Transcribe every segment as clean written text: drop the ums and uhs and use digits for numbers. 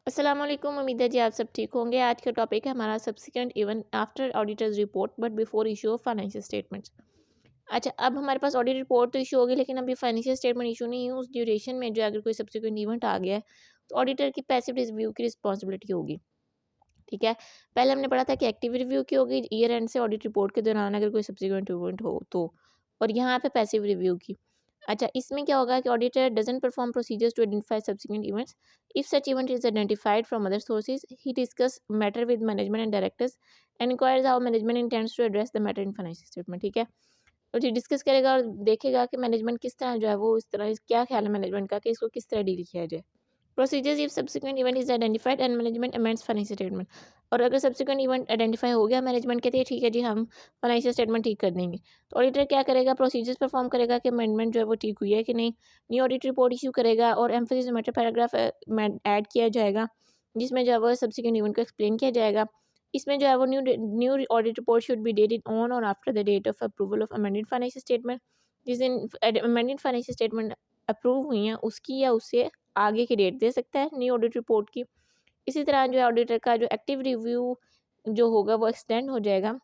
अस्सलाम वालेकुम। उम्मीद है जी आप सब ठीक होंगे। आज का टॉपिक है हमारा subsequent even after auditors report but before issue of financial statements. अच्छा, अब हमारे पास ऑडिट रिपोर्ट तो इशू होगी, लेकिन अभी फाइनेंशियल स्टेटमेंट इशू नहीं है। उस ड्यूरेशन में जो अगर कोई सब्सिक्वेंट इवेंट आ गया है तो ऑडिटर की पैसिव रिव्यू की रिस्पॉन्सिबिलिटी होगी। ठीक है, पहले हमने पढ़ा था कि एक्टिव रिव्यू की होगी ईयर एंड से ऑडिट रिपोर्ट के दौरान अगर कोई सब्सिक्वेंट इवेंट हो तो, और यहाँ पे पैसिव रिव्यू की। अच्छा, इसमें क्या होगा कि auditor doesn't perform procedures to identify subsequent events. If such event is identified from other sources, he discuss matter with management and directors and inquires how management intends to address the matter in financial statement. ठीक है, तो जी discuss करेगा और देखेगा कि management किस तरह जो है वो इस तरह क्या ख्याल है मैनेजमेंट का कि इसको किस तरह डील किया जाए। Procedures if subsequent event is identified and management amends financial statement. और अगर सब्सिक्वेंट इवेंट आइडेंटिफाई हो गया, मैनेजमेंट कहती है ठीक है जी हम फाइनेंशियल स्टेटमेंट ठीक कर देंगे, तो ऑडिटर क्या करेगा, प्रोसीजर्स परफॉर्म करेगा कि अमेंडमेंट जो है वो ठीक हुई है कि नहीं। न्यू ऑडिट रिपोर्ट इशू करेगा और एम्फेसिस मैटर पैराग्राफ ऐड किया जाएगा, जिसमें जो है वो सब्सिक्वेंट इवेंट को एक्सप्लेन किया जाएगा। इसमें जो है वो new audit report should be dated on or after the date of approval of amended financial statement. जिस दिन अमेंडेड फाइनेंशियल स्टेटमेंट अप्रूव हुई हैं उसकी या उससे आगे की डेट दे सकता है न्यू ऑडिट रिपोर्ट की। इसी तरह जो है ऑडिटर का जो एक्टिव रिव्यू जो होगा वो एक्सटेंड हो जाएगा,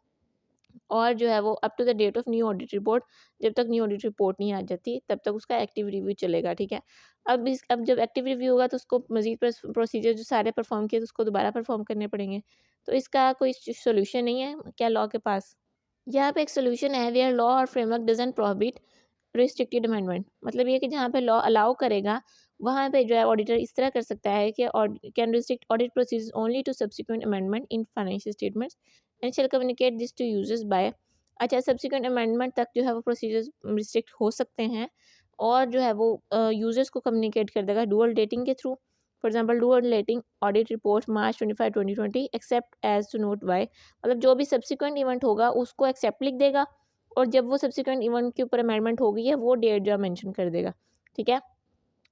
और जो है वो up to the date of new audit report, जब तक न्यू ऑडिट रिपोर्ट नहीं आ जाती तब तक उसका एक्टिव रिव्यू चलेगा। ठीक है, अब जब एक्टिव रिव्यू होगा तो उसको मजीद प्रोसीजर जो सारे परफॉर्म किए तो उसको दोबारा परफॉर्म करने पड़ेंगे। तो इसका कोई सोल्यूशन नहीं है क्या लॉ के पास? यहाँ पे एक सोल्यूशन है, वेयर लॉ और framework doesn't prohibit restricted amendment. मतलब ये कि जहाँ पे लॉ अलाउ करेगा वहाँ पे जो है ऑडिटर इस तरह कर सकता है कि can restrict audit procedures only to subsequent amendment in financial statements and shall communicate this to users by. अच्छा, सब्सिक्वेंट अमेंडमेंट तक जो है वो प्रोसीजर्स रिस्ट्रिक्ट हो सकते हैं, और जो है वो यूजर्स को कम्युनिकेट कर देगा डुअल डेटिंग के थ्रू। For example dual dating audit report March 25 2020 except as to note Y. मतलब जो भी सब्सिक्वेंट इवेंट होगा उसको एक्सेप्ट लिख देगा, और जब वो सब्सिक्वेंट इवेंट के ऊपर अमेंडमेंट हो गई है वो डेट जो मेंशन कर देगा। ठीक है,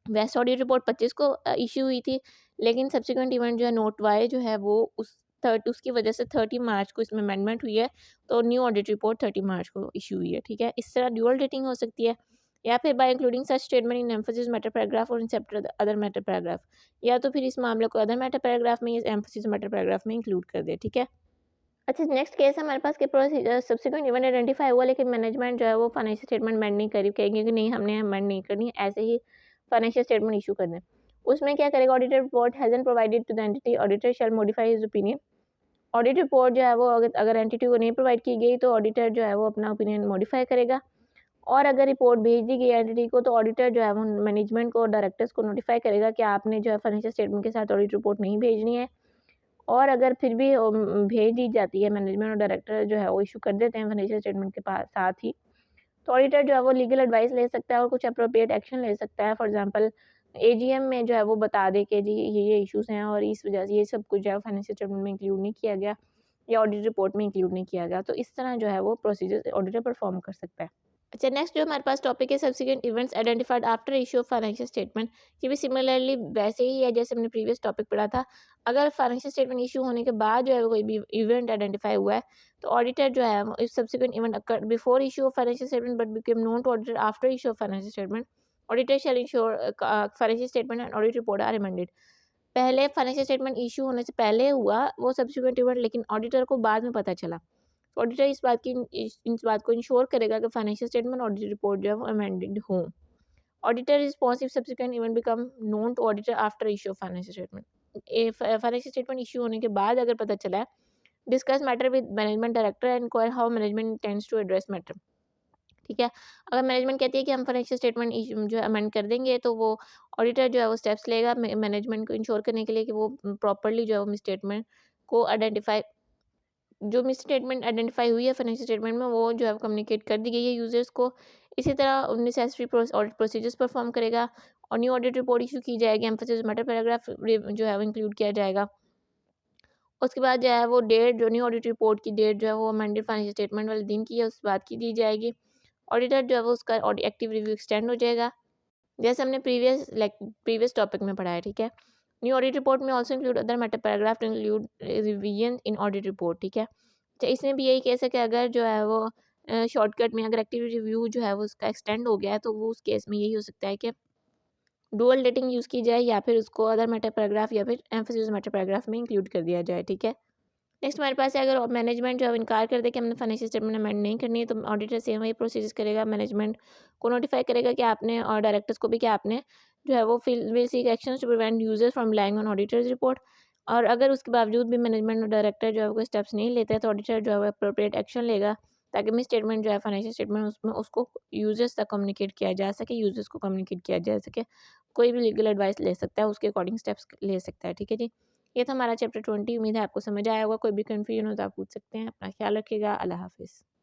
वैसे ऑडिट रिपोर्ट 25 को इश्यू हुई थी, लेकिन सब्सिक्वेंट इवेंट जो है नोट वाई जो है वो उसकी वजह से 30 मार्च को इसमें अमेंडमेंट हुई है, तो न्यू ऑडिट रिपोर्ट 30 मार्च को इशू हुई है। ठीक है, इस तरह ड्यूअल डेटिंग हो सकती है, या फिर by including such statement in emphasis matter paragraph or in separate other matter paragraph, या तो फिर इस मामले को अदर मैटर पैराग्राफ में या एम्फोसिस मैटर पैराग्राफ में इंक्लूड कर दे। ठीक है, अच्छा, नेक्स्ट केस है हमारे पास कि सब्सिक्वेंट इवेंट आइडेंटिफाई हुआ, लेकिन मैनेजमेंट जो है वो फाइनेंशियल स्टेटमेंट अमेंड नहीं करी, कहेंगे कि नहीं हमने अमेंड नहीं करनी, ऐसे ही फाइनेंशियल स्टेटमेंट इशू कर दें। उसमें क्या करेगा, auditor report hasn't provided to the entity, auditor shall modify his opinion. Audit report जो है वो अगर एंटिटी को नहीं प्रोवाइड की गई तो ऑडिटर जो है वो अपना ओपिनियन मॉडिफाई करेगा, और अगर रिपोर्ट भेज दी गई एंटिटी को तो ऑडिटर जो है वो मैनेजमेंट को और डायरेक्टर्स को नोटिफाई करेगा कि आपने जो है फाइनेंशियल स्टेटमेंट के साथ ऑडिट रिपोर्ट नहीं भेजनी है। और अगर फिर भी भेज दी जाती है, मैनेजमेंट और डायरेक्टर जो है वो इशू कर देते हैं फाइनेंशियल स्टेटमेंट के पास साथ ही, तो ऑडिटर जो है वो लीगल एडवाइस ले सकता है और कुछ अप्रोप्रिएट एक्शन ले सकता है। फॉर एग्जांपल एजीएम में जो है वो बता दे कि जी ये इश्यूज हैं और इस वजह से ये सब कुछ जो है फाइनेंशियल स्टेटमेंट में इंक्लूड नहीं किया गया या ऑडिट रिपोर्ट में इंक्लूड नहीं किया गया, तो इस तरह जो है वो प्रोसीजर ऑडिटर परफॉर्म कर सकता है। अच्छा, नेक्स्ट जो हमारे पास टॉपिक है subsequent events identified after issue of financial statement. ये भी सिमिलरली वैसे ही है जैसे हमने प्रीवियस टॉपिक पढ़ा था। अगर फाइनेंशियल स्टेटमेंट इशू होने के बाद जो है कोई भी इवेंट आइडेंटिफाई हुआ है तो ऑडिटर जो है if subsequent event occur before issue of financial statement but become known to auditor after issue of financial statement, auditor shall ensure financial statement and audit report are amended. पहले financial statement issue होने से पहले हुआ वो subsequent event, लेकिन auditor को बाद में पता चला, ऑडिटर इस बात को इंश्योर करेगा कि फाइनेंशियल स्टेटमेंट ऑडिट रिपोर्ट जो है वो अमेंडेड हो। Auditor responsive subsequent event become known to auditor after issue of financial statement. Financial statement issue होने के बाद अगर पता चला है, discuss matter with management director and inquire how management intends to address matter. ठीक है, अगर मैनेजमेंट कहती है कि हम फाइनेंशियल स्टेटमेंट जो है अमेंड कर देंगे तो वो ऑडिटर जो है वो स्टेप्स लेगा मैनेजमेंट को इंश्योर करने के लिए कि वो प्रॉपरली जो है वो स्टेटमेंट को आइडेंटिफाई, जो मिस स्टेटमेंट आइडेंटिफाई हुई है फाइनेंशियल स्टेटमेंट में वो जो है कम्युनिकेट कर दी गई है यूजर्स को। इसी तरह नेसेसरी ऑडिट प्रोसीजर्स परफॉर्म करेगा और न्यू ऑडिट रिपोर्ट इशू की जाएगी, एम्फेसिस मैटर पैराग्राफ जो है वो इंक्लूड किया जाएगा। उसके बाद जो है वो डेट, जो न्यू ऑडिट रिपोर्ट की डेट जो है वो अमेंडेड फाइनेंशियल स्टेटमेंट वाले दिन की है उस बात की दी जाएगी। ऑडिटर जो है वो उसका एक्टिव रिव्यू एक्सटेंड हो जाएगा, जैसे हमने प्रीवियस टॉपिक में पढ़ा है। ठीक है, न्यू ऑडिट रिपोर्ट में also include other matter paragraph to include revision in audit report. ठीक है, तो इसमें भी यही केस है कि अगर जो है वो शॉर्टकट में अगर एक्टिव रिव्यू जो है वो उसका एक्सटेंड हो गया है तो वो उस केस में यही हो सकता है कि डुअल डेटिंग यूज़ की जाए या फिर उसको अदर मैटर पैराग्राफ या फिर एम्फेसिस मैटर पैराग्राफ में इंक्लूड कर दिया जाए, ठीक है। नेक्स्ट हमारे पास है, अगर मैनेजमेंट जो है इनकार कर दे कि हमने फाइनेंशियल स्टेटमेंट अमेंड नहीं करनी है, तो ऑडिटर सेम वही प्रोसीजर करेगा, मैनेजमेंट को नोटिफाई करेगा कि आपने, और डायरेक्टर्स को भी, कि आपने जो है वो will seek actions to prevent users from lying on auditor's report. और अगर उसके बावजूद भी मैनेजमेंट और डायरेक्टर जो है कोई स्टेप्स नहीं लेते हैं, तो ऑडिटर जो है वो अप्रोप्रिएट एक्शन लेगा, ताकि मिस स्टेटमेंट जो है फाइनेंशियल स्टेटमेंट उसमें उसको यूजर्स तक कम्युनिकेट किया जा सके, यूजर्स को कम्युनिकेट किया जा सके। कोई भी लीगल एडवाइस ले सकता है, उसके अकॉर्डिंग स्टेप्स ले सकता है, ठीक है जी। ये था हमारा चैप्टर 20। उम्मीद है आपको समझ आया होगा। कोई भी कन्फ्यूजन हो तो आप पूछ सकते हैं। अपना ख्याल रखिएगा। अल्लाह हाफिज़।